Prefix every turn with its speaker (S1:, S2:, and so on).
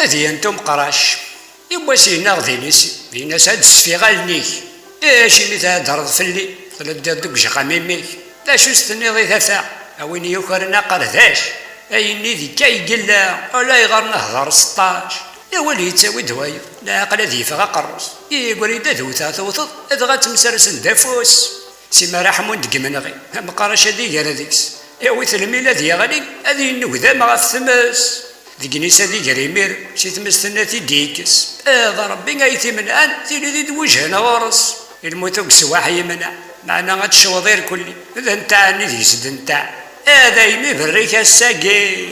S1: هذه انتم قراش يوا سينا غدينيس بيناس هاد السفيغالنيك ايش اللي تهدرض فلي تلدد دك جقاميميك لا شو استنيضي ثاثا اوين يوكرنا قرداش ايني ذي كاي قلا ولا يغار نهضر 16 يا ولي تساوي دوايا لا عقل ذي فغا قروس يقول يدا ذوثا توثض اذا تمسرس دافوس سيما رحمون دق منغي مقارش هذي غير هذيكس يا ويث الميلا ذي غالي هذه النكذا ما غاف ثمس ذيك نيسا ذي غريمير شي تمستناتي ديكس هذا ربي غايتي من ان تيلي ذي دوجهنا غورس الموتوك سواحي منع معنا غاد الشوضير كلي اذا نتاع ذي سد نتاع هذا يمي بريك الساقي